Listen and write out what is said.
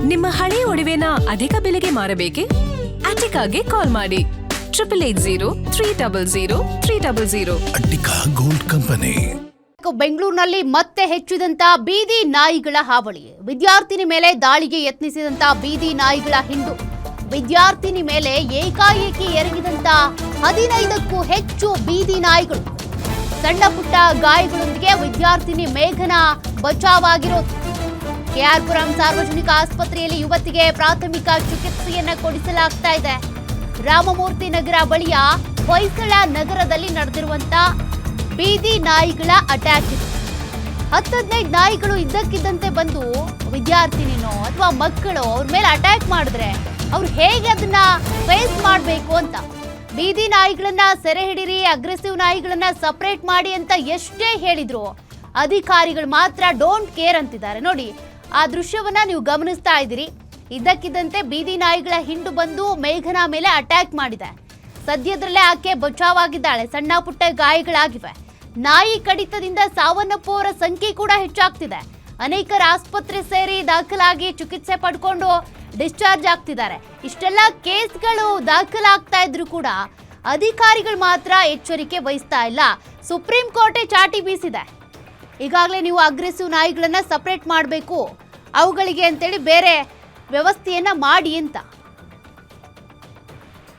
ನಿಮ್ಮ ಹಳೆಯ ಒಡವೆನ ಅಧಿಕ ಬೆಲೆಗೆ ಮಾರಬೇಕೆ? ಅಟಿಕಾಗೆ ಕಾಲ್ ಮಾಡಿ 8803000300. Attica gold company. ಬೆಂಗಳೂರಿನಲ್ಲಿ ಮತ್ತೆ ಹೆಚ್ಚಿದಂತ ಬೀದಿ ನಾಯಿಗಳ ಹಾವಳಿ. ವಿದ್ಯಾರ್ಥಿನಿ ಮೇಲೆ ದಾಳಿಗೆ ಯತ್ನಿಸಿದಂತ ಬೀದಿ ನಾಯಿಗಳ ಹಿಂಡು. ವಿದ್ಯಾರ್ಥಿನಿ ಮೇಲೆ ಏಕಾಏಕಿ ಎರಗಿದಂತ 15ಕ್ಕೂ ಹೆಚ್ಚು ಬೀದಿ ನಾಯಿಗಳು. ಸಣ್ಣ ಪುಟ್ಟ ಗಾಯಗಳೊಂದಿಗೆ ವಿದ್ಯಾರ್ಥಿನಿ ಮೇಘನ ಬಚಾವಾಗಿರೋದು. ಕೆಆರ್ಪುರಂ ಸಾರ್ವಜನಿಕ ಆಸ್ಪತ್ರೆಯಲ್ಲಿ ಯುವತಿಗೆ ಪ್ರಾಥಮಿಕ ಚಿಕಿತ್ಸೆಯನ್ನ ಕೊಡಿಸಲಾಗ್ತಾ ಇದೆ. ರಾಮಮೂರ್ತಿ ನಗರ ಬಳಿಯ ಹೊಯ್ಸಳ ನಗರದಲ್ಲಿ ನಡೆದಿರುವಂತ ಬೀದಿ ನಾಯಿಗಳ ಅಟ್ಯಾಕ್ ಇದು. 10-15 ನಾಯಿಗಳು ಇದ್ದಕ್ಕಿದ್ದಂತೆ ಬಂದು ವಿದ್ಯಾರ್ಥಿನಿನೋ ಅಥವಾ ಮಕ್ಕಳು ಅವ್ರ ಮೇಲೆ ಅಟ್ಯಾಕ್ ಮಾಡಿದ್ರೆ ಅವ್ರು ಹೇಗೆ ಅದನ್ನ ಫೇಸ್ ಮಾಡಬೇಕು ಅಂತ. ಬೀದಿ ನಾಯಿಗಳನ್ನ ಸೆರೆ ಹಿಡಿರಿ, ಅಗ್ರೆಸಿವ್ ನಾಯಿಗಳನ್ನ ಸಪರೇಟ್ ಮಾಡಿ ಅಂತ ಎಷ್ಟೇ ಹೇಳಿದ್ರು ಅಧಿಕಾರಿಗಳು ಮಾತ್ರ ಡೋಂಟ್ ಕೇರ್ ಅಂತಿದ್ದಾರೆ. ನೋಡಿ, ಆ ದೃಶ್ಯವನ್ನ ನೀವು ಗಮನಿಸ್ತಾ ಇದ್ದೀರಿ. ಇದ್ದಕ್ಕಿದ್ದಂತೆ ಬೀದಿ ನಾಯಿಗಳ ಹಿಂಡು ಬಂದು ಮೇಘನ ಮೇಲೆ ಅಟ್ಯಾಕ್ ಮಾಡಿದೆ. ಸದ್ಯದಲ್ಲೇ ಆಕೆ ಬಚಾವಾಗಿದ್ದಾಳೆ. ಸಣ್ಣ ಪುಟ್ಟ ಗಾಯಗಳಾಗಿವೆ. ನಾಯಿ ಕಡಿತದಿಂದ ಸಾವನ್ನಪ್ಪುವವರ ಸಂಖ್ಯೆ ಕೂಡ ಹೆಚ್ಚಾಗ್ತಿದೆ. ಅನೇಕರು ಆಸ್ಪತ್ರೆ ಸೇರಿ ದಾಖಲಾಗಿ ಚಿಕಿತ್ಸೆ ಪಡ್ಕೊಂಡು ಡಿಸ್ಚಾರ್ಜ್ ಆಗ್ತಿದ್ದಾರೆ. ಇಷ್ಟೆಲ್ಲ ಕೇಸ್ಗಳು ದಾಖಲಾಗ್ತಾ ಇದ್ರು ಕೂಡ ಅಧಿಕಾರಿಗಳು ಮಾತ್ರ ಎಚ್ಚರಿಕೆ ವಹಿಸ್ತಾ ಇಲ್ಲ. ಸುಪ್ರೀಂ ಕೋರ್ಟೇ ಚಾಟಿ ಬೀಸಿದೆ. ಈಗಾಗಲೇ ನೀವು ಅಗ್ರೆಸಿವ್ ನಾಯಿಗಳನ್ನ ಸಪರೇಟ್ ಮಾಡಬೇಕು, ಅವುಗಳಿಗೆ ಅಂತೇಳಿ ಬೇರೆ ವ್ಯವಸ್ಥೆಯನ್ನ ಮಾಡಿ ಅಂತ.